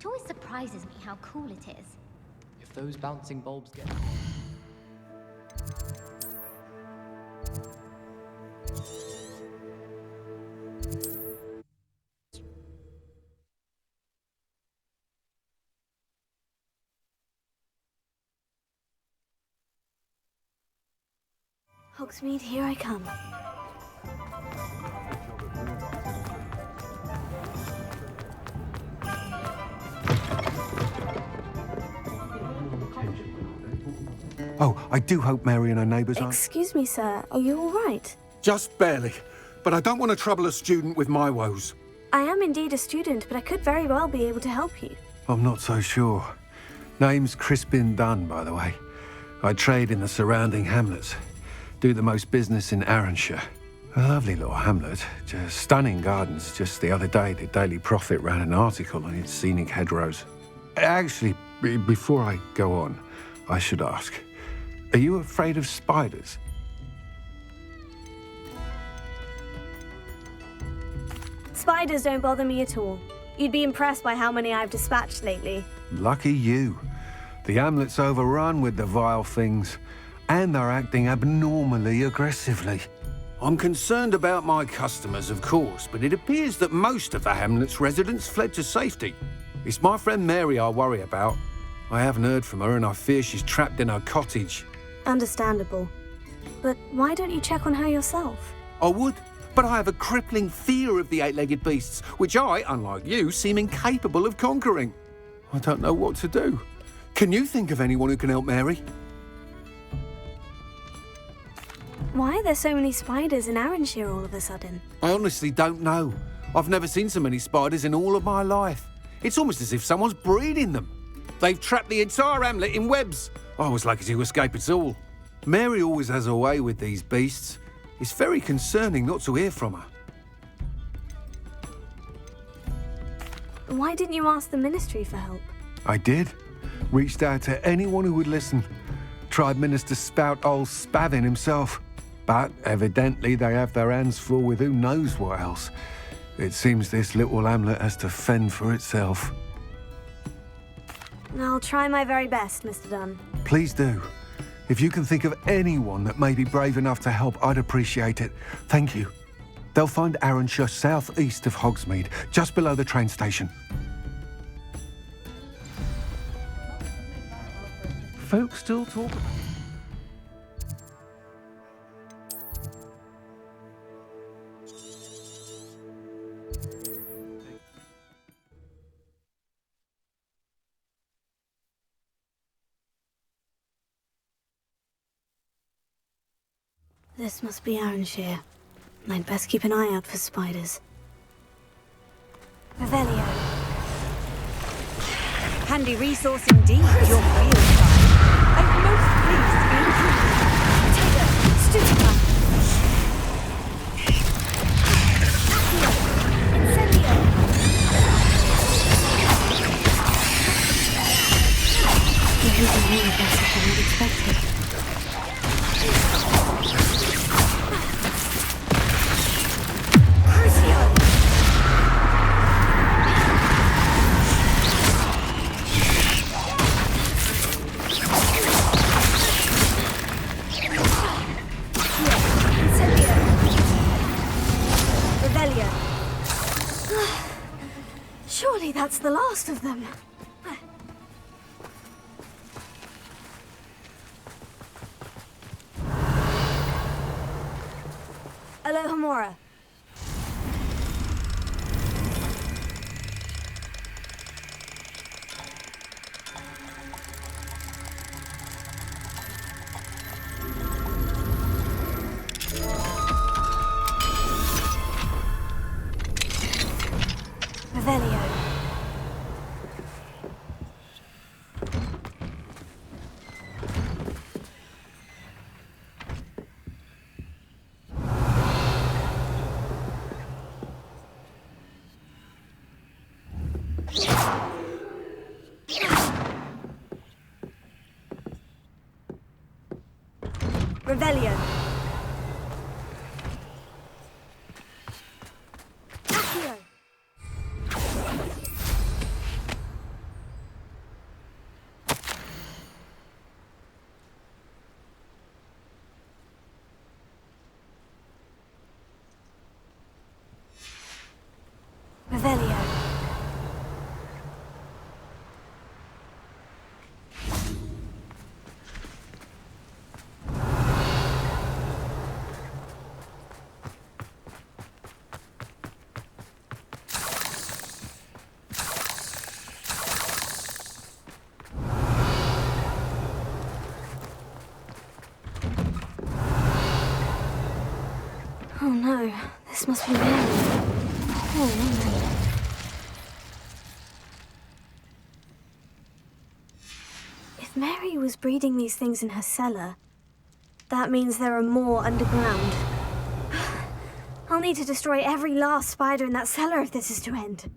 It always surprises me how cool it is. If those bouncing bulbs get... Hogsmeade, here I come. Oh, I do hope Mary and her neighbours aren't... Excuse me, sir. Are you all right? Just barely. But I don't want to trouble a student with my woes. I am indeed a student, but I could very well be able to help you. I'm not so sure. Name's Crispin Dunn, by the way. I trade in the surrounding hamlets. Do the most business in Arranshire. A lovely little hamlet. Just stunning gardens. Just the other day, the Daily Prophet ran an article on its scenic hedgerows. Actually, before I go on, I should ask, are you afraid of spiders? Spiders don't bother me at all. You'd be impressed by how many I've dispatched lately. Lucky you. The hamlet's overrun with the vile things, and they're acting abnormally aggressively. I'm concerned about my customers, of course, but it appears that most of the hamlet's residents fled to safety. It's my friend Mary I worry about. I haven't heard from her, and I fear she's trapped in her cottage. Understandable. But why don't you check on her yourself? I would, but I have a crippling fear of the eight-legged beasts, which I, unlike you, seem incapable of conquering. I don't know what to do. Can you think of anyone who can help Mary? Why are there so many spiders in Arranshire all of a sudden? I honestly don't know. I've never seen so many spiders in all of my life. It's almost as if someone's breeding them. They've trapped the entire hamlet in webs. I was lucky to escape it all. Mary always has a way with these beasts. It's very concerning not to hear from her. Why didn't you ask the ministry for help? I did. Reached out to anyone who would listen. Tried Minister Spout old Spavin himself. But evidently they have their hands full with who knows what else. It seems this little hamlet has to fend for itself. I'll try my very best, Mr. Dunn. Please do. If you can think of anyone that may be brave enough to help, I'd appreciate it. Thank you. They'll find Arranshire southeast of Hogsmeade, just below the train station. Folks still talk about... This must be Arranshire. I'd best keep an eye out for spiders. Revelio. Handy resource indeed, your real side. I'm most pleased to be included. Taylor, Studica. Accio. Incendio. You're using more aggressive than I'd expected. Surely that's the last of them. Alohomora. Revelio. Revelio. Accio. no, this must be Mary. Poor woman. If Mary was breeding these things in her cellar, that means there are more underground. I'll need to destroy every last spider in that cellar if this is to end.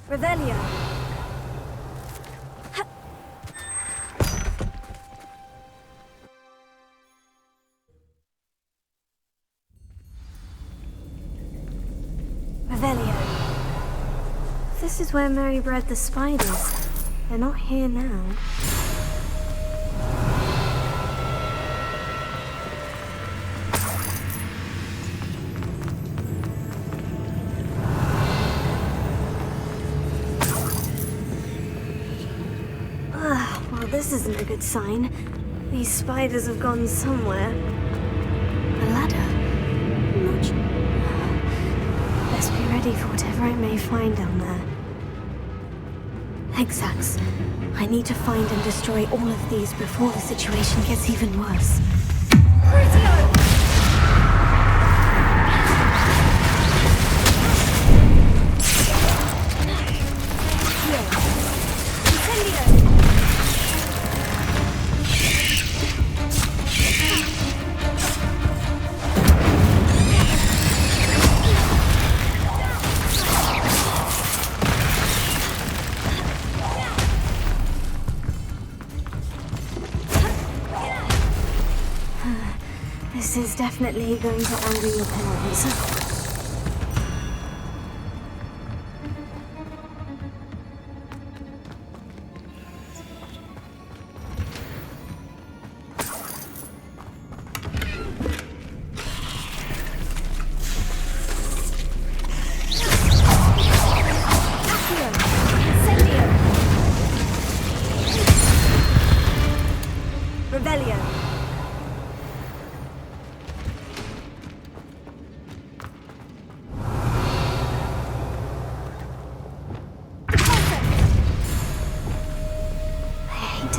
Revelio. Revelio. This is where Mary bred the spiders. They're not here now. Well, this isn't a good sign. These spiders have gone somewhere. A ladder. Not sure. Best be ready for whatever I may find down there. Exacts. I need to find and destroy all of these before the situation gets even worse. Crucio! This is definitely going to anger your parents. Revelio.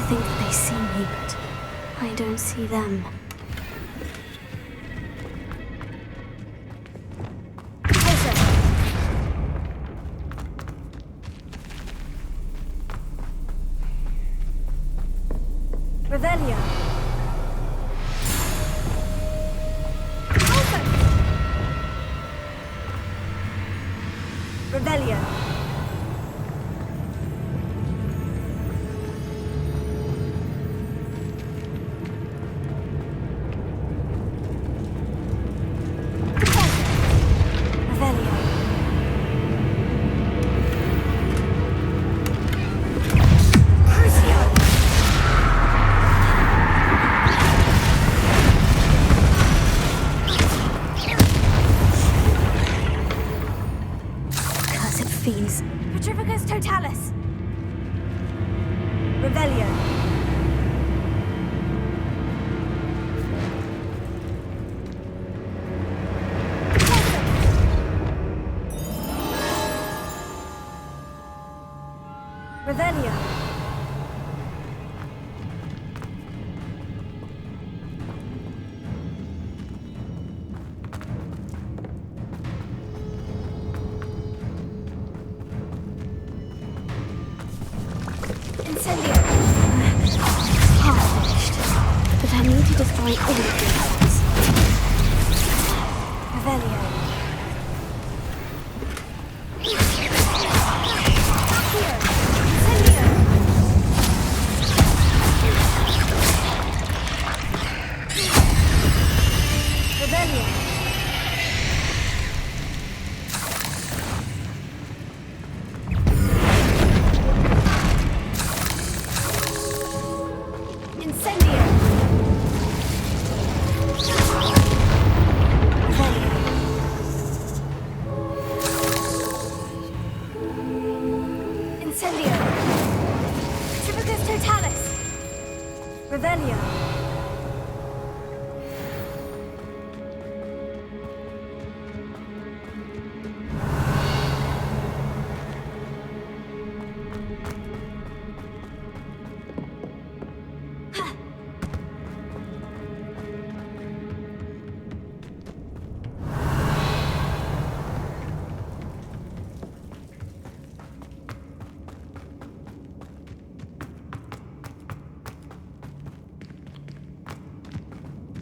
Think that they see me, but I don't see them. Revelio. Revelio. Fiends. Petrificus totalis. Revelio. Revelio. Incendio. Half finished, but I need to destroy all of these. Revelio.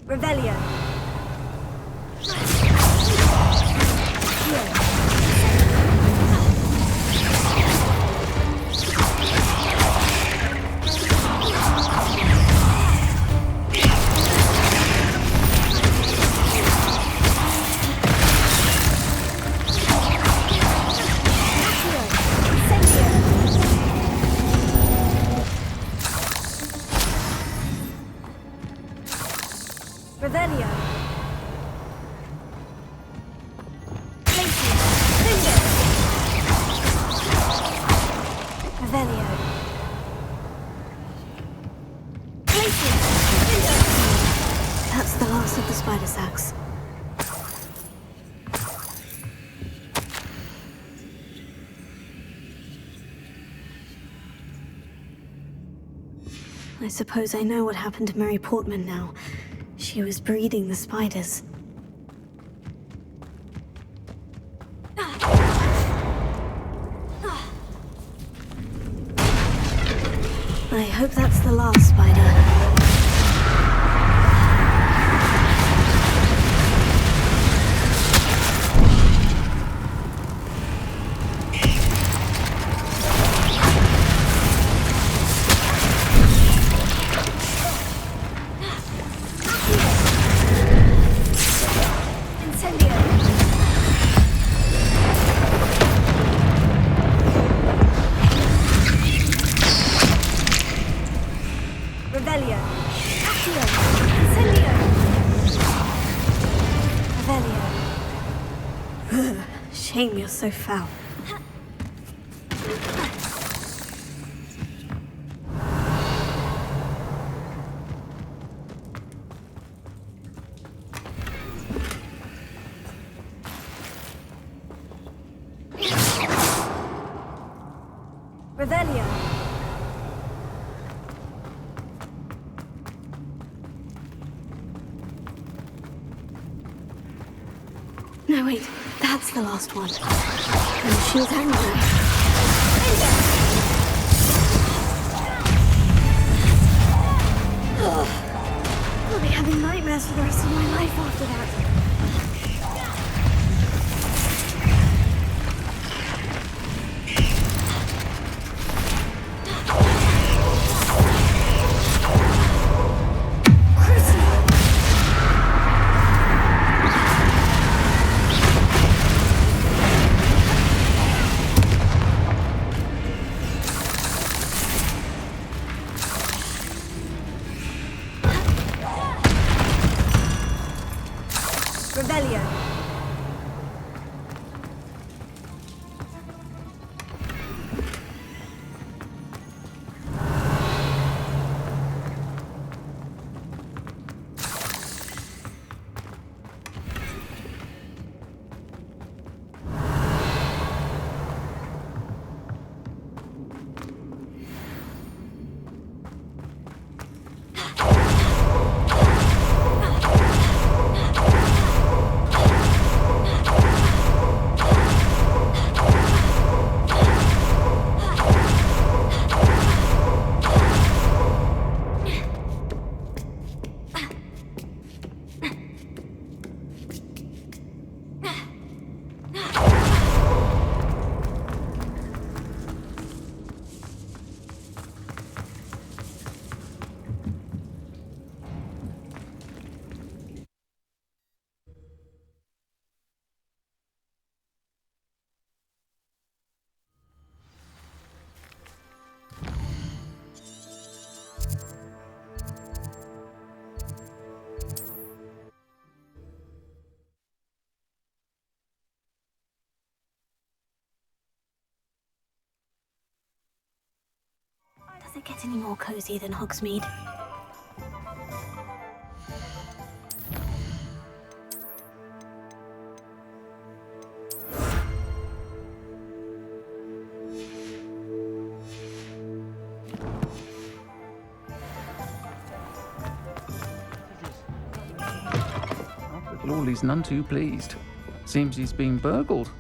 Revelio. Revelio. Revelio. That's the last of the spider sacks. I suppose I know what happened to Mary Portman now. She was breeding the spiders. I hope that's the last spider. Revelio. Accio. Incendio. Revelio. Shame you're so foul. Revelio. No, wait, that's the last one. And she's angry. I'll be having nightmares for the rest of my life after that. Revelio. Does it get any more cozy than Hogsmeade? Lawley's none too pleased. Seems he's been burgled.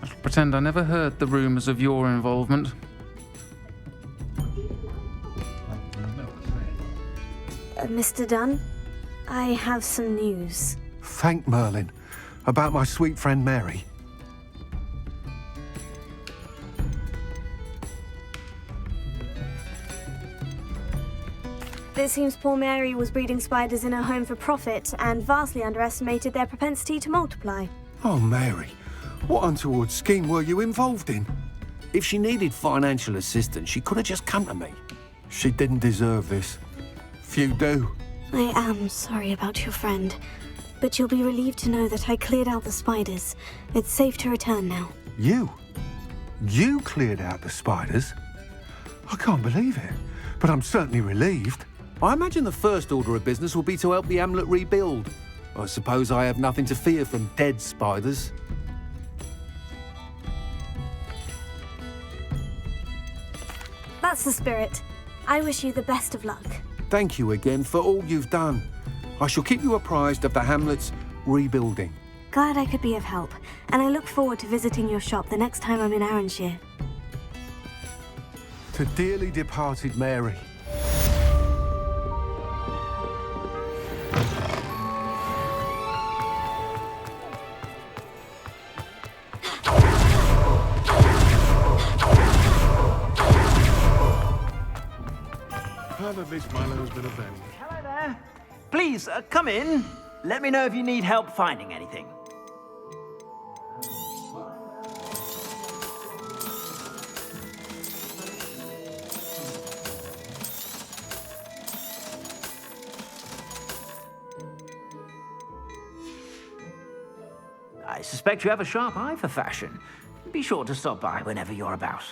I shall pretend I never heard the rumours of your involvement. Mr. Dunn? I have some news. Thank Merlin. About my sweet friend Mary. It seems poor Mary was breeding spiders in her home for profit and vastly underestimated their propensity to multiply. Oh, Mary. What untoward scheme were you involved in? If she needed financial assistance, she could have just come to me. She didn't deserve this. Few do. I am sorry about your friend, but you'll be relieved to know that I cleared out the spiders. It's safe to return now. You? You cleared out the spiders? I can't believe it, but I'm certainly relieved. I imagine the first order of business will be to help the amulet rebuild. I suppose I have nothing to fear from dead spiders. That's the spirit. I wish you the best of luck. Thank you again for all you've done. I shall keep you apprised of the hamlet's rebuilding. Glad I could be of help, and I look forward to visiting your shop the next time I'm in Arranshire. To dearly departed Mary. Well, at least Milo's been avenged. Hello there. Please, come in. Let me know if you need help finding anything. I suspect you have a sharp eye for fashion. Be sure to stop by whenever you're about.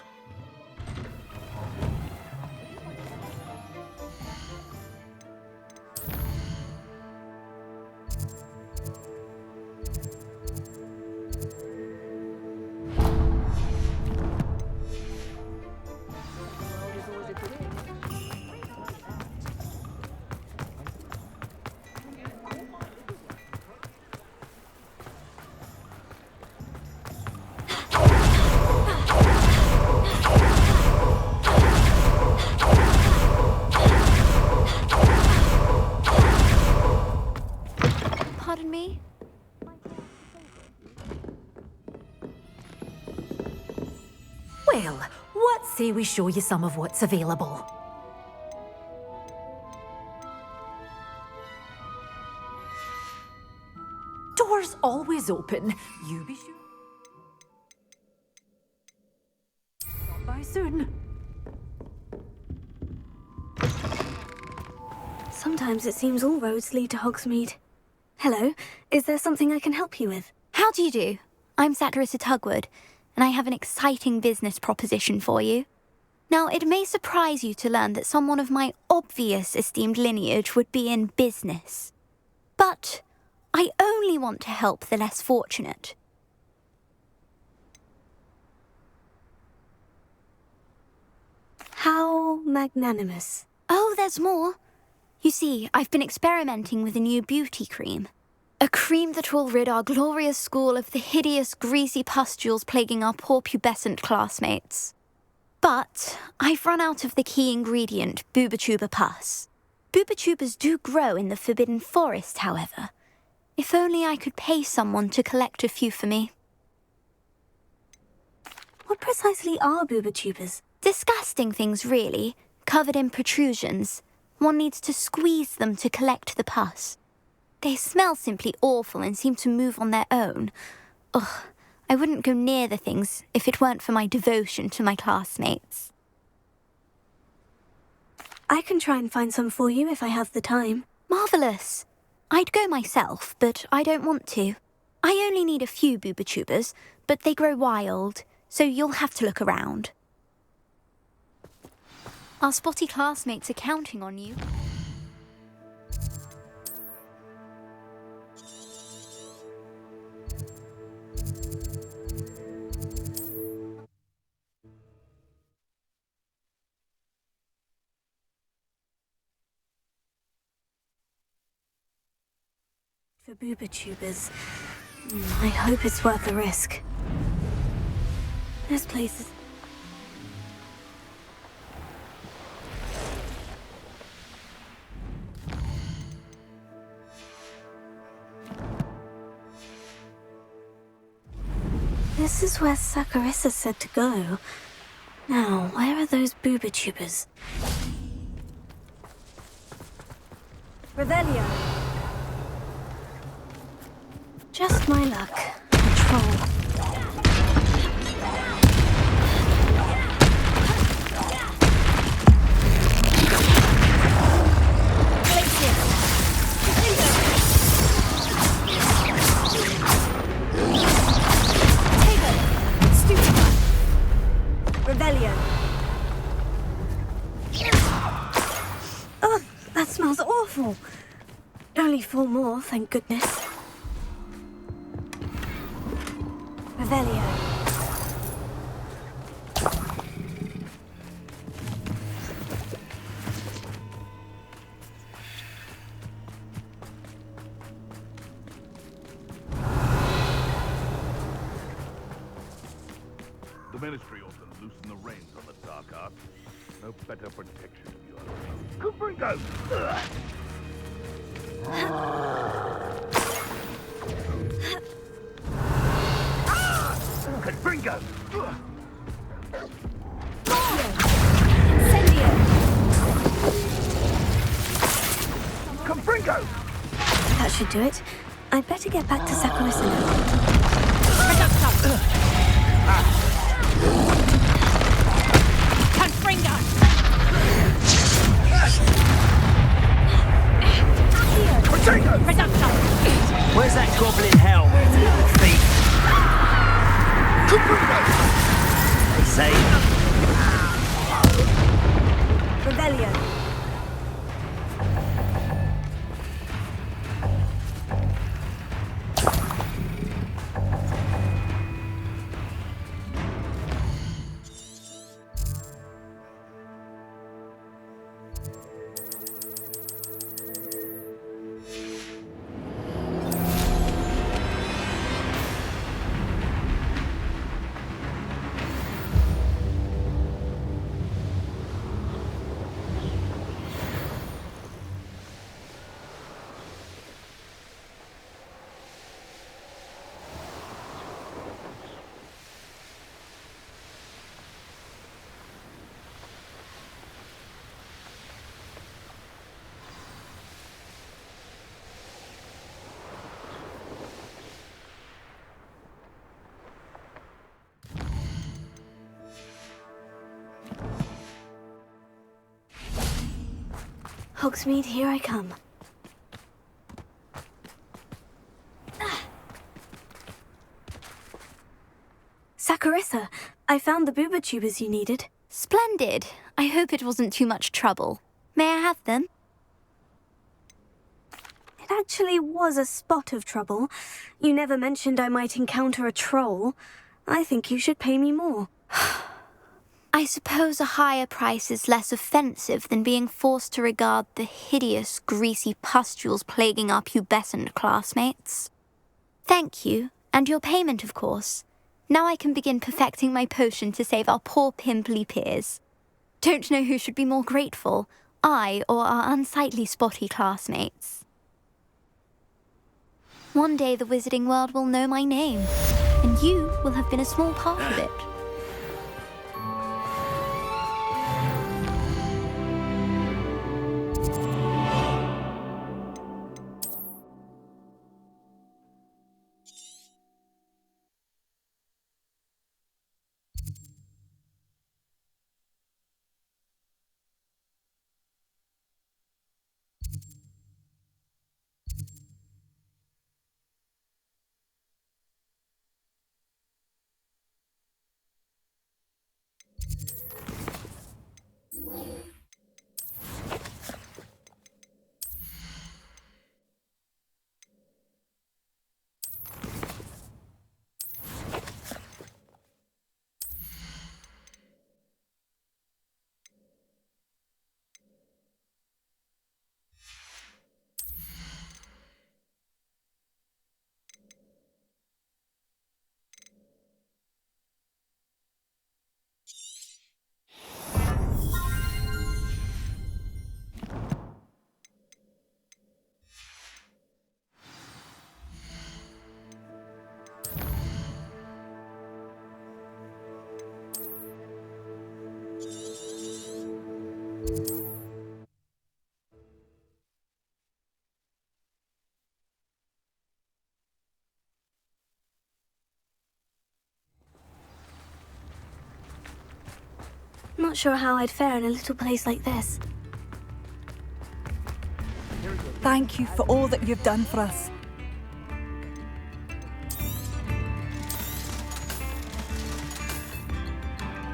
Pardon me? Well, what say we show you some of what's available? Doors always open. You be sure. Stop by soon. Sometimes it seems all roads lead to Hogsmeade. Hello, is there something I can help you with? How do you do? I'm Saccharissa Tugwood, and I have an exciting business proposition for you. Now, it may surprise you to learn that someone of my obvious esteemed lineage would be in business. But I only want to help the less fortunate. How magnanimous. Oh, there's more. You see, I've been experimenting with a new beauty cream. A cream that will rid our glorious school of the hideous, greasy pustules plaguing our poor pubescent classmates. But I've run out of the key ingredient, Boobotuber pus. Boobotubers do grow in the Forbidden Forest, however. If only I could pay someone to collect a few for me. What precisely are boobotubers? Disgusting things, really, covered in protrusions. One needs to squeeze them to collect the pus. They smell simply awful and seem to move on their own. Ugh, I wouldn't go near the things if it weren't for my devotion to my classmates. I can try and find some for you if I have the time. Marvellous. I'd go myself, but I don't want to. I only need a few boobotubers, but they grow wild, so you'll have to look around. Our spotty classmates are counting on you. For boobotubers, I hope it's worth the risk. This place is... This is where Saccharissa said to go. Now, where are those booba tubers? Revelio. Just my luck. A troll. Revelio. Oh, that smells awful. Only 4 more, thank goodness. Revelio. The Ministry ought to loosen the reins on the dark arts. No better protection of your Kubringo! Kubringo! Incendio. Kubringo! That should do it. I'd better get back to Saccharissa now. Where's that goblin helm? Thief. They say. Revelio. Hogsmeade, here I come. Saccharissa, I found the booba tubers you needed. Splendid. I hope it wasn't too much trouble. May I have them? It actually was a spot of trouble. You never mentioned I might encounter a troll. I think you should pay me more. I suppose a higher price is less offensive than being forced to regard the hideous, greasy pustules plaguing our pubescent classmates. Thank you, and your payment, of course. Now I can begin perfecting my potion to save our poor pimply peers. Don't know who should be more grateful, I or our unsightly spotty classmates. One day the wizarding world will know my name, and you will have been a small part of it. Not sure how I'd fare in a little place like this. Thank you for all that you've done for us.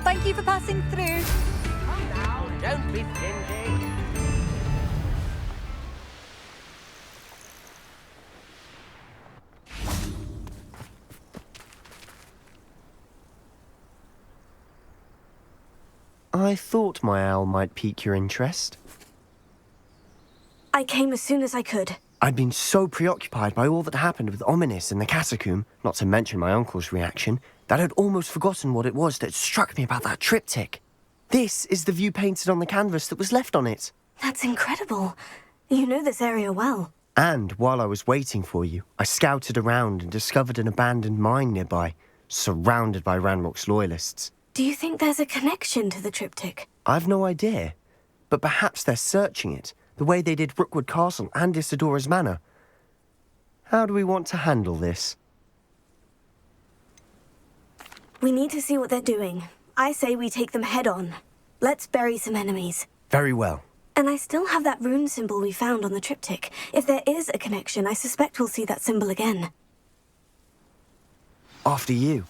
Thank you for passing through. Come now, don't be stingy. I thought my owl might pique your interest. I came as soon as I could. I'd been so preoccupied by all that happened with Ominis in the catacomb, not to mention my uncle's reaction, that I'd almost forgotten what it was that struck me about that triptych. This is the view painted on the canvas that was left on it. That's incredible. You know this area well. And while I was waiting for you, I scouted around and discovered an abandoned mine nearby, surrounded by Ranrock's loyalists. Do you think there's a connection to the triptych? I've no idea, but perhaps they're searching it, the way they did Rookwood Castle and Isidora's Manor. How do we want to handle this? We need to see what they're doing. I say we take them head on. Let's bury some enemies. Very well. And I still have that rune symbol we found on the triptych. If there is a connection, I suspect we'll see that symbol again. After you.